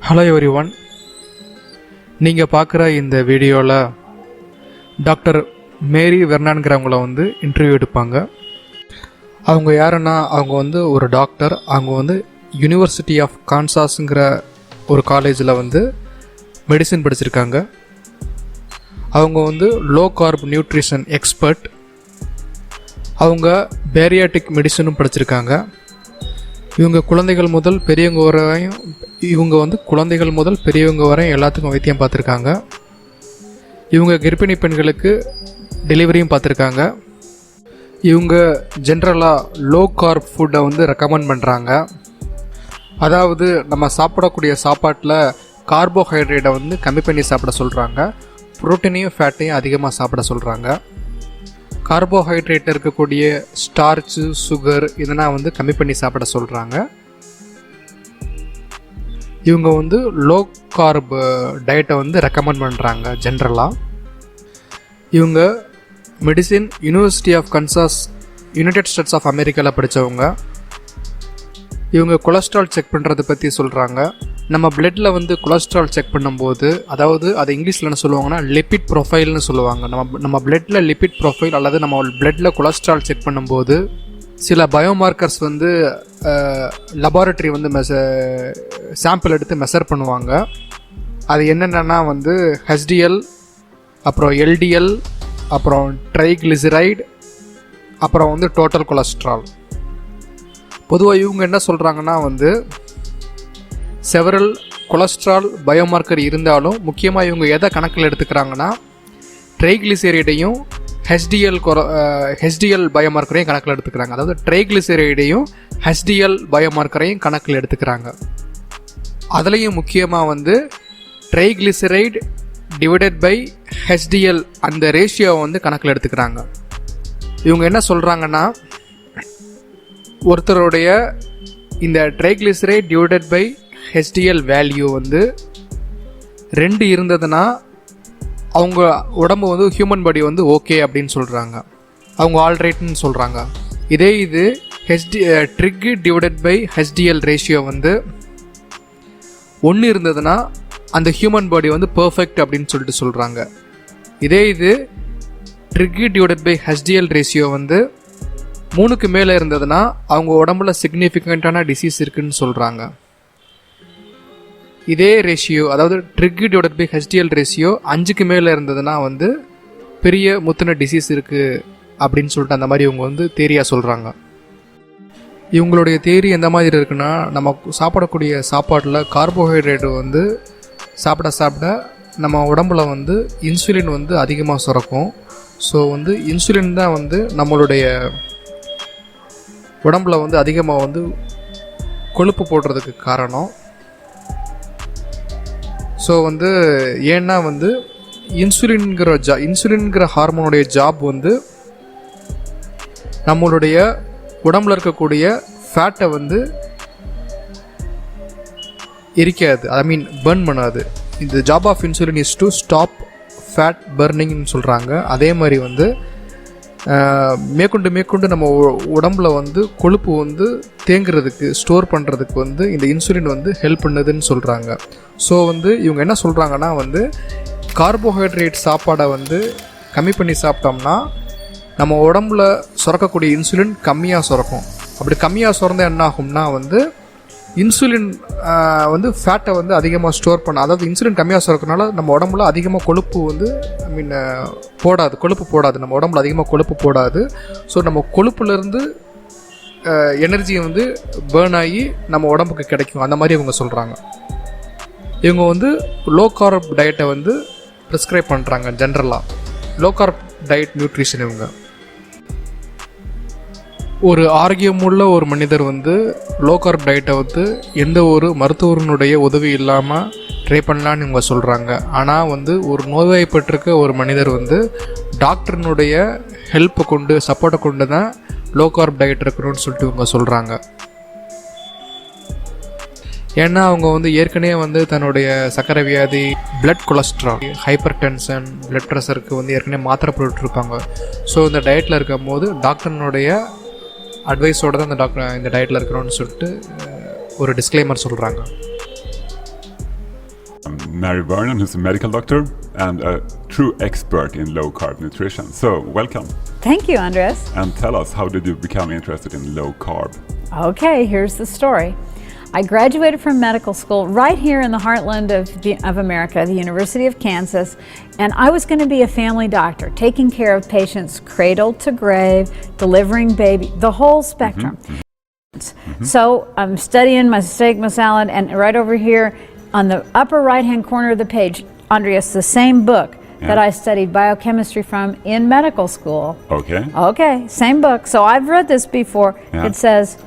Hello everyone, நீங்கள் பார்க்குற இந்த வீடியோவில் டாக்டர் மேரி வெர்னான்கிறவங்கள இன்டர்வியூ எடுப்பாங்க. அவங்க யாருன்னா, அவங்க ஒரு டாக்டர். அவங்க யூனிவர்சிட்டி ஆஃப் கான்சாஸுங்கிற ஒரு காலேஜில் மெடிசின் படிச்சிருக்காங்க. அவங்க லோ கார்ப் நியூட்ரிஷன் எக்ஸ்பர்ட். அவங்க பேரியாட்டிக் மெடிசனும் படிச்சிருக்காங்க. இவங்க குழந்தைகள் முதல் பெரியவங்க வரையும் எல்லாத்துக்கும் வைத்தியம் பார்த்துருக்காங்க. இவங்க கர்ப்பிணி பெண்களுக்கு டெலிவரியும் பார்த்துருக்காங்க. இவங்க ஜென்ரலாக லோ கார்ப் ஃபுட்டை ரெக்கமெண்ட் பண்ணுறாங்க. அதாவது நம்ம சாப்பிடக்கூடிய சாப்பாட்டில் கார்போஹைட்ரேட்டை கம்மி பண்ணி சாப்பிட சொல்கிறாங்க. புரோட்டீனையும் ஃபேட்டையும் அதிகமாக சாப்பிட சொல்கிறாங்க. கார்போஹைட்ரேட்டில் இருக்கக்கூடிய ஸ்டார்ச்சு, சுகர் இதெல்லாம் கம்மி பண்ணி சாப்பிட சொல்கிறாங்க. இவங்க லோ கார்ப் டயட்டை ரெக்கமெண்ட் பண்ணுறாங்க ஜென்ரலாக. இவங்க medicine university of Kansas, United States of அமெரிக்காவில் படித்தவங்க. இவங்க கொலஸ்ட்ரால் செக் பண்ணுறதை பற்றி சொல்கிறாங்க. நம்ம பிளட்டில் கொலஸ்ட்ரால் செக் பண்ணும்போது, அதாவது அது இங்கிலீஷில் என்ன சொல்லுவாங்கன்னா லிப்பிட் ப்ரொஃபைல்னு சொல்லுவாங்க. நம்ம பிளட்டில் லிப்பிட் ப்ரொஃபைல் அல்லது நம்ம பிளட்டில் கொலஸ்ட்ரால் செக் பண்ணும்போது சில பயோமார்க்கர்ஸ் லெபார்ட்டரி சாம்பிள் எடுத்து மெஷர் பண்ணுவாங்க. அது என்னென்னா ஹெச்டிஎல், அப்புறம் எல்டிஎல், அப்புறம் ட்ரைக்ளிசரைடு, அப்புறம் டோட்டல் கொலஸ்ட்ரால். பொதுவாக இவங்க என்ன சொல்கிறாங்கன்னா செவரல் கொலஸ்ட்ரால் பயோமார்க்கர் இருந்தாலும் முக்கியமாக இவங்க எதை கணக்கில் எடுத்துக்கிறாங்கன்னா ட்ரைக்ளிசரைடையும் ஹெச்டிஎல் பயோமார்க்கரையும் கணக்கில் எடுத்துக்கிறாங்க. அதாவது ட்ரைக்ளிசரைடையும் ஹெச்டிஎல் பயோமார்க்கரையும் கணக்கில் எடுத்துக்கிறாங்க. அதுலேயும் முக்கியமாக ட்ரைக்ளிசரைடு டிவைடட் பை ஹெச்டிஎல் அந்த ரேஷியோவை கணக்கில் எடுத்துக்கிறாங்க. இவங்க என்ன சொல்கிறாங்கன்னா, ஒருத்தருடைய இந்த triglyceride divided by HDL value 2 இருந்ததுன்னா அவங்க உடம்பு ஹியூமன் பாடி ஓகே அப்படின்னு சொல்கிறாங்க. அவங்க ஆல்ரைட்னு சொல்கிறாங்க. இதே இது trig divided by HDL ratio 1 இருந்ததுன்னா அந்த ஹியூமன் பாடி பர்ஃபெக்ட் அப்படின்னு சொல்லிட்டு சொல்கிறாங்க. இதே இது trig divided by HDL ratio 3க்கு மேலே இருந்ததுன்னா அவங்க உடம்புல சிக்னிஃபிகண்ட்டான டிசீஸ் இருக்குன்னு சொல்கிறாங்க. இதே ரேஷியோ, அதாவது trig divided by HDL ratio 5க்கு மேலே இருந்ததுன்னா பெரிய முத்தின டிசீஸ் இருக்குது அப்படின்னு சொல்லிட்டு அந்த மாதிரி இவங்க தேரியாக சொல்கிறாங்க. இவங்களுடைய தேரி எந்த மாதிரி இருக்குன்னா, நம்ம சாப்பிடக்கூடிய சாப்பாட்டில் கார்போஹைட்ரேட்டு சாப்பிட நம்ம உடம்புல இன்சுலின் அதிகமாக சுரக்கும். ஸோ இன்சுலின் தான் நம்மளுடைய உடம்புல அதிகமாக கொழுப்பு போடுறதுக்கு காரணம். ஸோ ஏன்னா இன்சுலின்கிற ஹார்மோனுடைய ஜாப் நம்மளுடைய உடம்புல இருக்கக்கூடிய ஃபேட்டை எரிக்காது, பர்ன் பண்ணாது. இந்த job of insulin is to stop fat பர்னிங்னு சொல்கிறாங்க. அதே மாதிரி மேற்கொண்டு நம்ம உடம்புல கொழுப்பு தேங்குறதுக்கு, ஸ்டோர் பண்ணுறதுக்கு இந்த இன்சுலின் ஹெல்ப் பண்ணுதுன்னு சொல்கிறாங்க. ஸோ இவங்க என்ன சொல்கிறாங்கன்னா கார்போஹைட்ரேட் சாப்பாடை கம்மி பண்ணி சாப்பிட்டோம்னா நம்ம உடம்புல சுரக்கக்கூடிய இன்சுலின் கம்மியாக சுரக்கும். அப்படி கம்மியாக சுரந்தால் என்ன ஆகும்னா இன்சுலின் ஃபேட்டை அதிகமாக ஸ்டோர் பண்ண, அதாவது இன்சுலின் கம்மியாக சுரக்கிறதுனால நம்ம உடம்புல அதிகமாக கொழுப்பு போடாது. நம்ம உடம்புல அதிகமாக கொழுப்பு போடாது. ஸோ நம்ம கொழுப்புலேருந்து எனர்ஜி பேர்ன் ஆகி நம்ம உடம்புக்கு கிடைக்கும். அந்த மாதிரி இவங்க சொல்கிறாங்க. இவங்க லோ கார்ப் டயட்டை ப்ரிஸ்கிரைப் பண்ணுறாங்க. ஜென்ரலாக லோ கார்ப் டயட் நியூட்ரிஷன். இவங்க ஒரு ஆரோக்கியமுள்ள ஒரு மனிதர் லோ கார்ப் டயட்டை எந்த ஒரு மருத்துவருடைய உதவி இல்லாமல் ட்ரை பண்ணலான்னு இவங்க சொல்கிறாங்க. ஆனால் ஒரு நோய்வாய்ப்பட்டிருக்க ஒரு மனிதர் டாக்டர்னுடைய ஹெல்ப்பை கொண்டு, சப்போர்ட்டை கொண்டு தான் லோ கார்ப் டயட் இருக்கணும்னு சொல்லிட்டு இவங்க சொல்கிறாங்க. ஏன்னா அவங்க ஏற்கனவே தன்னுடைய சர்க்கரை வியாதி, blood cholesterol, hypertension, blood ப்ரெஷருக்கு ஏற்கனவே மாத்திரை போட்டுருப்பாங்க. ஸோ இந்த டயட்டில் இருக்கும் போது டாக்டர்னுடைய அட்வைஸோடு தான் இந்த டயட்டில் இருக்கிறோன்னு சொல்லிட்டு ஒரு டிஸ்க்ளைமர் சொல்கிறாங்க. Mary Vernon, who's a medical doctor and a true expert in low-carb nutrition. So, welcome. Thank you, Andres. And tell us, how did you become interested in low-carb? Okay, here's the story. I graduated from medical school right here in the heartland of America, the University of Kansas, and I was going to be a family doctor, taking care of patients cradle to grave, delivering baby, the whole spectrum. So I'm studying my steak, my salad, and right over here on the upper right-hand corner of the page, Andreas, the same book that I studied biochemistry from in medical school. Okay, same book. So I've read this before. It says,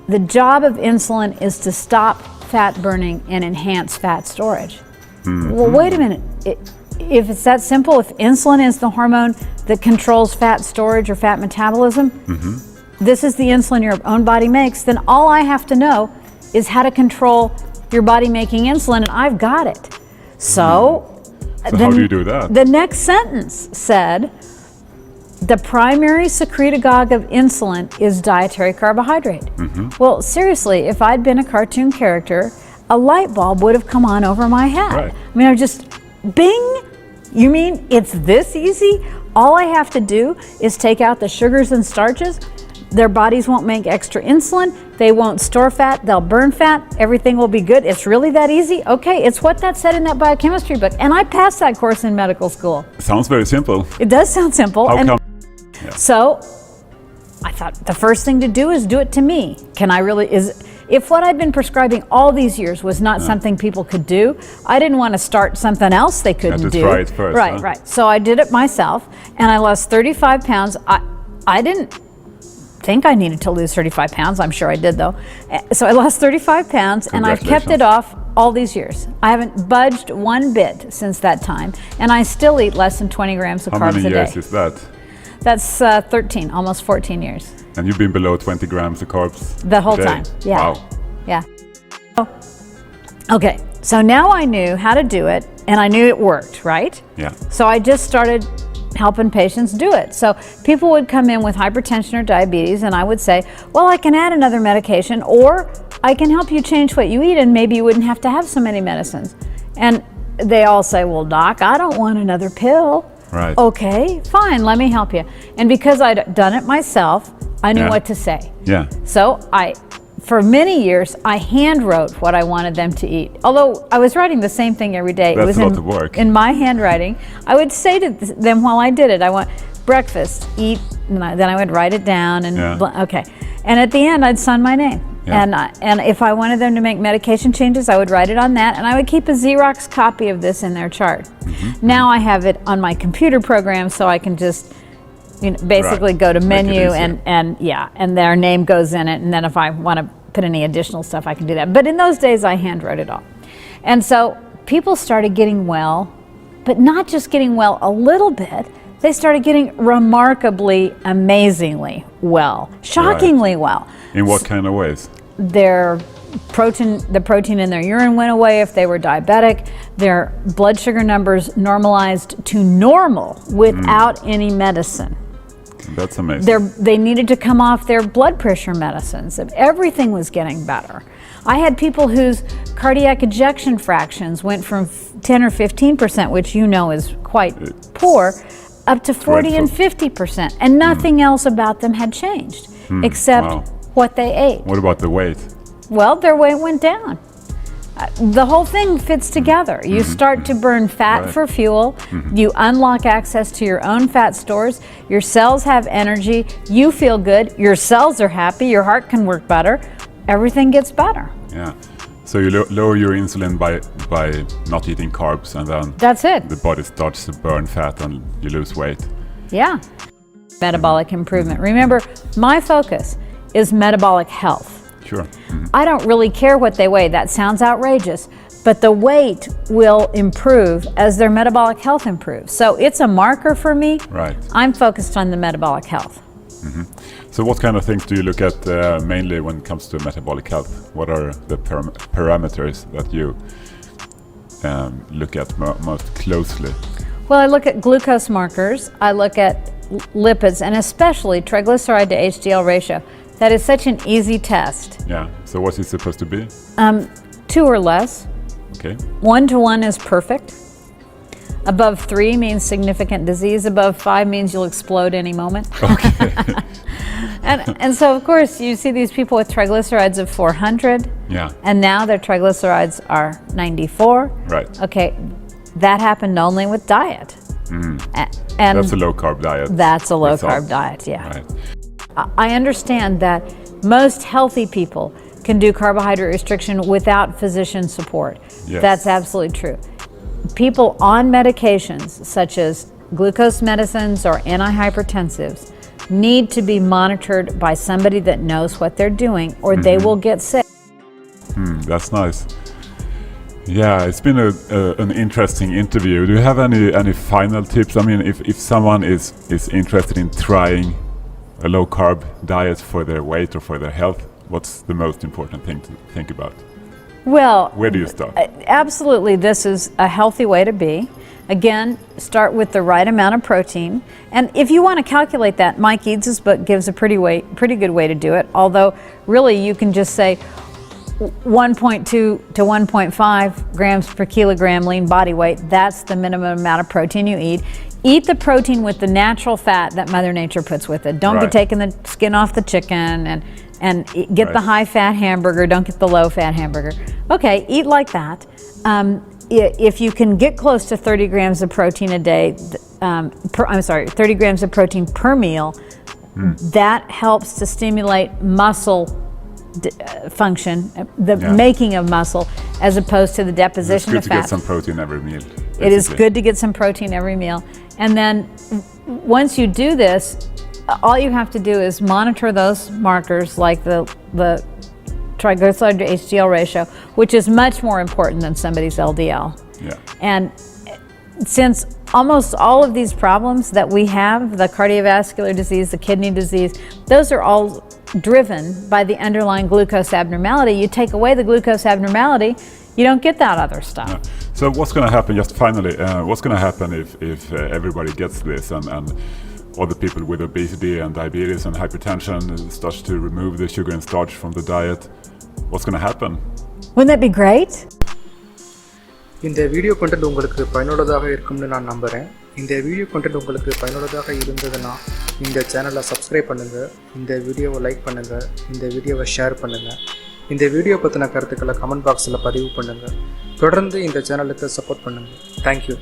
the job of insulin is to stop fat burning and enhance fat storage. Well, wait a minute. If it's that simple, if insulin is the hormone that controls fat storage or fat metabolism, this is the insulin your own body makes, then all I have to know is how to control your body making insulin, and I've got it. So how do you do that? The next sentence said, the primary secretagogue of insulin is dietary carbohydrate. Well, seriously, if I'd been a cartoon character, a light bulb would have come on over my head. I mean, I just, bing! You mean it's this easy? All I have to do is take out the sugars and starches. Their bodies won't make extra insulin. They won't store fat. They'll burn fat. Everything will be good. It's really that easy? Okay, it's what that said in that biochemistry book. And I passed that course in medical school. Sounds very simple. It does sound simple. How come? So I thought the first thing to do is do it to me. Can I really, if what I'd been prescribing all these years was not something people could do, I didn't want to start something else they couldn't do. Try it first. Right. So I did it myself, and I lost 35 pounds. I didn't think I needed to lose 35 pounds. I'm sure I did, though. So I lost 35 pounds, and I've kept it off all these years. I haven't budged one bit since that time, and I still eat less than 20 grams of carbs a day. How many years is that? That's 13, almost 14 years. And you've been below 20 grams of carbs the whole time. Yeah. Wow. Yeah. Okay, so now I knew how to do it, and I knew it worked, right? Yeah. So I just started helping patients do it. So people would come in with hypertension or diabetes, and I would say, well, I can add another medication, or I can help you change what you eat, and maybe you wouldn't have to have so many medicines. And they all say, well, doc, I don't want another pill. Right. Okay, fine, let me help you. And because I'd done it myself, I knew what to say. Yeah. So for many years, I hand wrote what I wanted them to eat. Although I was writing the same thing every day. That's it was a lot of work. In my handwriting. I would say to them while I did it, I want breakfast, eat, and then I would write it down. And okay. And at the end, I'd sign my name. Yeah. And if I wanted them to make medication changes, I would write it on that, and I would keep a Xerox copy of this in their chart. Now I have it on my computer program, so I can just basically go to menu and their name goes in it, and then if I want to put any additional stuff, I can do that. But in those days, I hand wrote it all. And so people started getting well, but not just getting well a little bit. They started getting remarkably, amazingly well, shockingly well. In what kind of ways? The protein in their urine went away if they were diabetic. Their blood sugar numbers normalized to normal without any medicine. That's amazing. They needed to come off their blood pressure medicines. Everything was getting better. I had people whose cardiac ejection fractions went from 10 or 15%, which you know is quite poor, up to 40 and 50%, and nothing else about them had changed except what they ate. What about the weight? Well, their weight went down. The whole thing fits together. You start to burn fat for fuel. You unlock access to your own fat stores. Your cells have energy. You feel good. Your cells are happy. Your heart can work better. Everything gets better. Yeah. So you lower your insulin by not eating carbs, and then that's it. The body starts to burn fat and you lose weight. Yeah. Metabolic improvement. Remember, my focus is metabolic health. Sure. I don't really care what they weigh. That sounds outrageous. But the weight will improve as their metabolic health improves. So it's a marker for me. Right. I'm focused on the metabolic health. So what kind of things do you look at mainly when it comes to metabolic health? What are the parameters that you look at most closely? Well, I look at glucose markers. I look at lipids, and especially triglyceride to HDL ratio. That is such an easy test. Yeah. So what's it supposed to be? 2 or less. Okay. 1 to 1 is perfect. Above 3 means significant disease. Above 5 means you'll explode any moment. Okay. And so, of course, you see these people with triglycerides of 400. Yeah. And now their triglycerides are 94. Right. Okay, that happened only with diet. And That's a low carb diet. that's a low result. carb diet, yeah. Right. I understand that most healthy people can do carbohydrate restriction without physician support. Yes. That's absolutely true. People on medications such as glucose medicines or antihypertensives need to be monitored by somebody that knows what they're doing, or they will get sick. That's nice. Yeah, it's been an interesting interview. Do you have any final tips? I mean, if someone is interested in trying a low carb diet for their weight or for their health, what's the most important thing to think about? Well, Where do you start? absolutely, this is a healthy way to be. Again, start with the right amount of protein. And if you want to calculate that, Mike Eads' book gives a pretty good way to do it. Although, really, you can just say 1.2 to 1.5 grams per kilogram lean body weight. That's the minimum amount of protein you eat. Eat the protein with the natural fat that Mother Nature puts with it. Don't be Right. taking the skin off the chicken and get the Right. high-fat hamburger. Don't get the low-fat hamburger. Okay, eat like that. If you can get close to 30 grams of protein a day, 30 grams of protein per meal, that helps to stimulate muscle function, the Yeah. making of muscle, as opposed to the It's deposition good of to fat. get some protein every meal. It is basically. good to get some protein every meal. And then once you do this, all you have to do is monitor those markers like the triglyceride to HDL ratio, which is much more important than somebody's LDL. Yeah. And since almost all of these problems that we have, the cardiovascular disease, the kidney disease, those are all driven by the underlying glucose abnormality. You take away the glucose abnormality, you don't get that other stuff. Yeah. So what's going to happen, just finally, what's going to happen if everybody gets this and all the people with obesity and diabetes and hypertension starts to remove the sugar and starch from the diet? What's going to happen? Wouldn't that be great? இந்த video content உங்களுக்கு பயனுள்ளதாக இருக்கும்னு நான் நம்புகிறேன். இந்த video content உங்களுக்கு பயனுள்ளதாக இருந்ததுன்னா இந்த சேனலை சப்ஸ்கிரைப் பண்ணுங்கள், இந்த வீடியோவை லைக் பண்ணுங்கள், இந்த வீடியோவை ஷேர் பண்ணுங்கள், இந்த வீடியோ பற்றின கருத்துக்களை கமெண்ட் பாக்ஸில் பதிவு பண்ணுங்கள். தொடர்ந்து இந்த சேனலுக்கு சப்போர்ட் பண்ணுங்கள். தேங்க்யூ.